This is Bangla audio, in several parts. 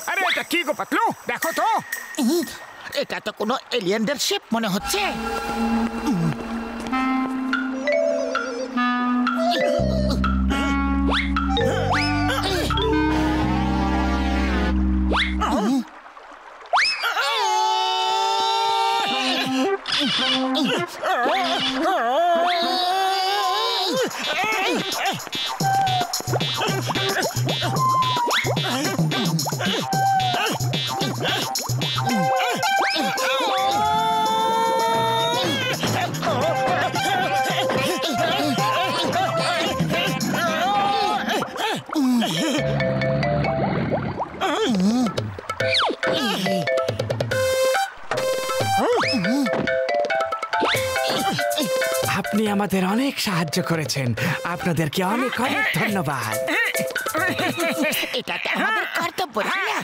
আরে এটা কি গো পাতলু, দেখো তো। এটা তো কোনো এলিয়েনদের শিপ মনে হচ্ছে। আপনি আমাদের অনেক সাহায্য করেছেন, আপনাদেরকে অনেক অনেক ধন্যবাদ। এটা তো আমাদের কর্তব্য, তাই না?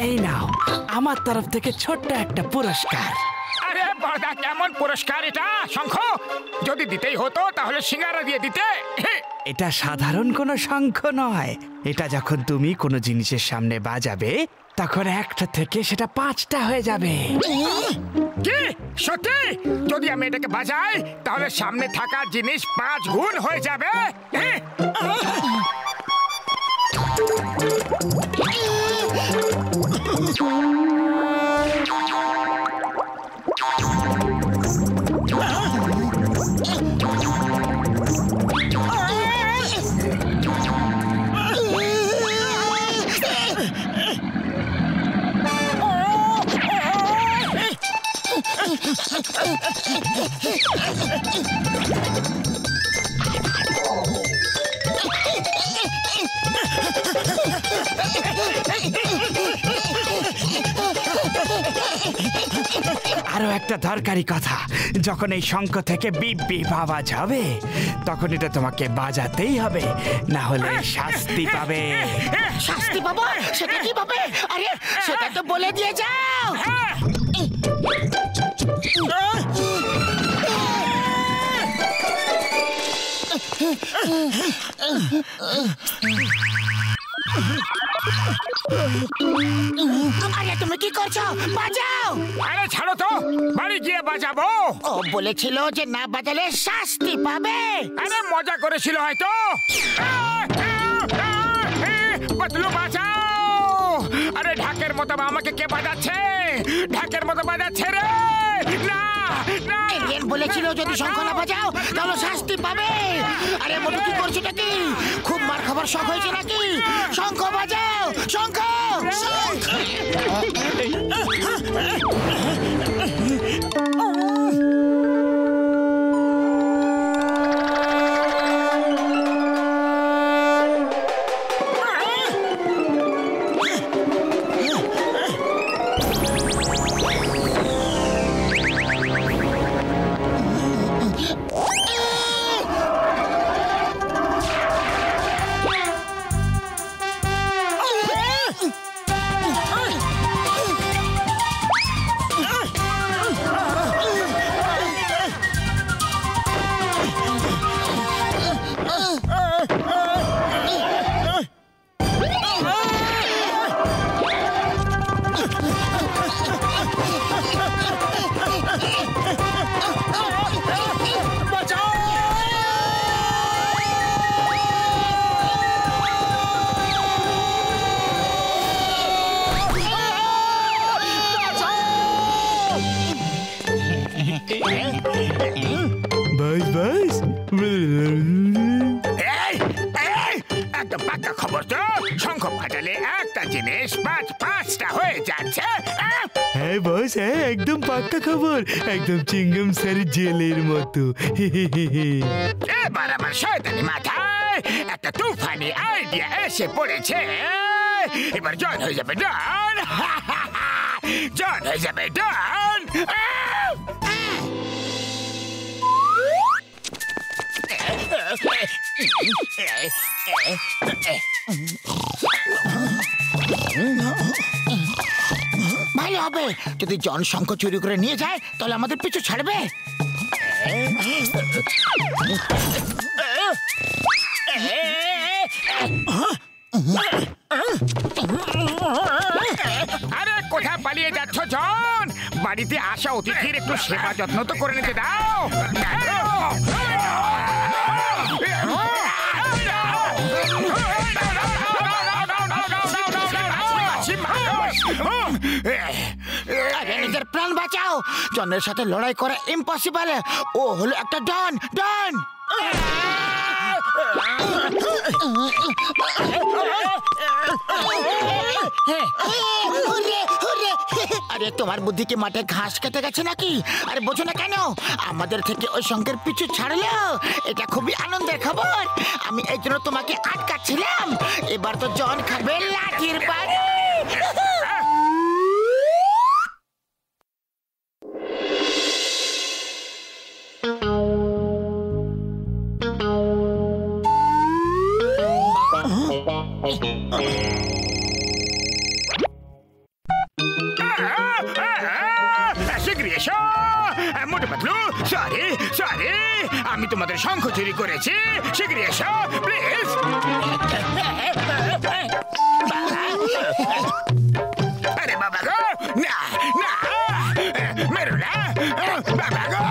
এই নাও আমার তরফ থেকে ছোট্ট একটা পুরস্কার। আরে বড়দা, কেমন পুরস্কার এটা? শঙ্খ যদি দিতেই হতো তাহলে সিঙ্গারা দিয়ে দিতে। এটা সাধারণ কোনো শঙ্খ নয়। এটা যখন তুমি কোনো জিনিসের সামনে বাজাবে তখন একটা থেকে সেটা 5টা হয়ে যাবে। কি সত্যি? যদি আমি এটাকে বাজাই তাহলে সামনে থাকা জিনিস 5 গুণ হয়ে যাবে। আরো একটা দরকারি কথা, যখন এই শঙ্খ থেকে বিপ বিপ আওয়াজ হবে তখন এটা তোমাকে বাজাতেই হবে, না হলে শাস্তি পাবে। শাস্তি পাবো? সেটা কি পাবে? আরে সেটা তো বলে দিয়ে যাও। আরে তুমি কি করছো? বাজাও। আরে ছাড়ো তো, বাড়ি গিয়ে বাজাবো। ও বলেছিল যে না বাজালে শাস্তি পাবে। আরে মজা করেছিল হয়তো। পাতলু বাঁচাও! আরে ঢাকের মতো আমাকে কে বাজাচ্ছে? ঢাকের মতো বাজাচ্ছে রে। না না, এলিয়েন বলেছিল যদি শঙ্খ না বাজাও তাহলে শাস্তি পাবে। আরে মোটু কি করছো নাকি? খুব মার খাবার শখ হয়েছে নাকি? শঙ্খ বাজাও, শঙ্খ। একদম পাক্কা খবর, একদম চিংগাম স্যারের জেলের মতো। এবার আমার শয়তানি মাথায় একটা তুফানি আইডিয়া এসে পড়েছে। এবার জয়েন হয়ে যাবে, জন হয়ে যাবে ডন। ভালো হবে যদি জন শঙ্খ চুরি করে নিয়ে যায়, তাহলে আমাদের পিছু ছাড়বে। আরে কোথায় পালিয়ে যাচ্ছ জন? বাড়িতে আসা অতিথির একটু সেবা যত্ন তো করে নিতে দাও। নিজের প্রাণ বাঁচাও, জনের সাথে লড়াই করা ইম্পসিবল। ও হলো একটা ডন। ডন আরে তোমার বুদ্ধি কি মাঠে ঘাস কেটে গেছে নাকি? আরে বোঝো না কেন? আমাদের থেকে ওই শঙ্কের পিছু ছাড়লো, এটা খুবই আনন্দের খবর। আমি এই জন্য তোমাকে আটকাচ্ছিলাম। এবার তো জন খাবে লাঠির বাড়ি। মোটু পাতলু, সরি সরি, আমি তোমাদের শঙ্খ চুরি করেছি। শীঘ্রই এসো প্লিজ। আরে বাবা গো, না না, মেরো না বাবা গো,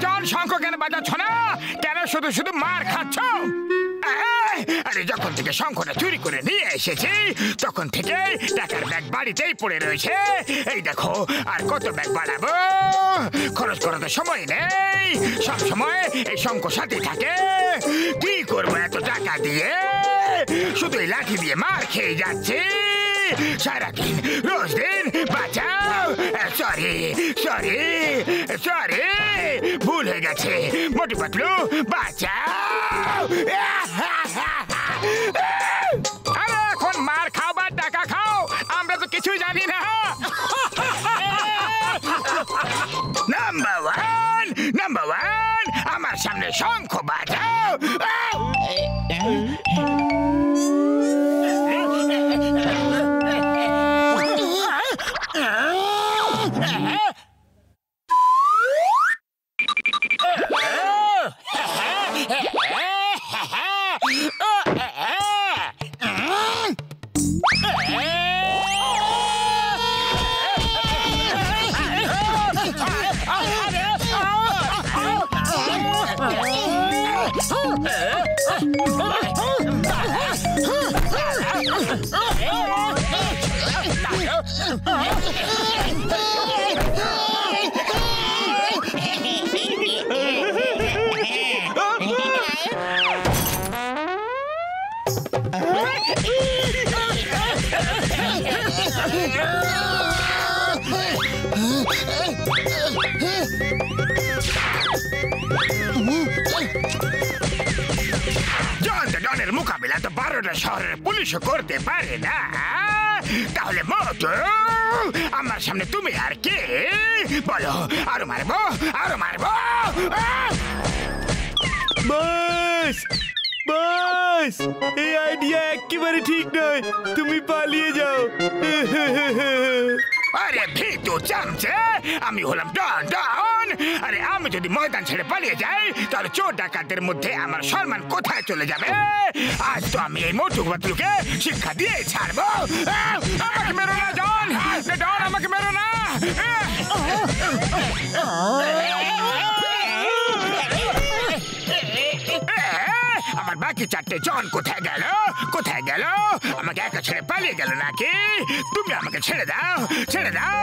জন শঙ্খ কেন বাজাচ্ছ না? কেন শুধু শুধু মার খাচ্ছ? আরে যখন থেকে শঙ্খটা চুরি করে নিয়ে এসেছি তখন থেকে টাকার ব্যাগ বাড়িতেই পড়ে রয়েছে। এই দেখো, আর কত ব্যাগ বাড়াবো? খরচ করার তো সময় নেই, সব সময় এই শঙ্খ সাথে থাকে। কি করবো এত টাকা দিয়ে? শুধু এই লাঠি দিয়ে মার খেয়ে যাচ্ছি সারাদিন, রোজ দিন। বাঁচাও, সরি সরি সরি, ভুল হয়ে গেছে। মোটু পাতলু বাঁচাও। আরে এখন মার খাও বা টাকা খাও, আমরা তো কিছুই জানি না। নাম্বার ওয়ান, আমার সামনে শঙ্খ বাজাও। জনের মোকাবিলা তো 12টা শহরের পুলিশও করতে পারে না। তাহলে মোটু, আমার সামনে তুমি আর কে? বলো, আরো মারবো, আরো মারবো। বাস বাস, এই আইডিয়া একেবারে ঠিক নয়, তুমি পালিয়ে যাও। আরে ভিতু চামচে, আমি হলাম ডন ডন। আরে আমি যদি ময়দান ছেড়ে পালিয়ে যাই তাহলে চোর ডাকাতদের মধ্যে আমার সম্মান কোথায় চলে যাবে? আজ তো আমি এই মোটু পাতলুকে শিক্ষা দিয়ে ছাড়বো। আমাকে মেরো না ডন, ডন আমাকে মেরো না। আমার বাকি 4টে জন কোথায় গেল? কোথায় গেল? আমাকে একা ছেড়ে পালিয়ে গেল নাকি? তুমি আমাকে ছেড়ে দাও, ছেড়ে দাও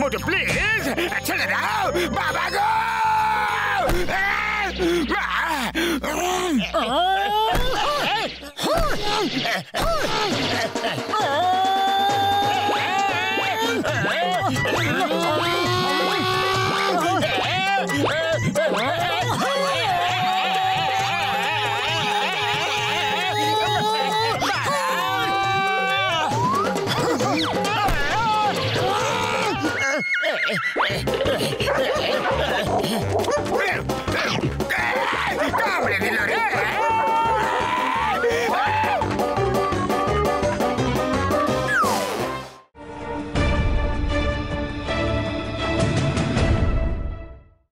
মোটু প্লিজ, ছেড়ে দাও বাবা গো।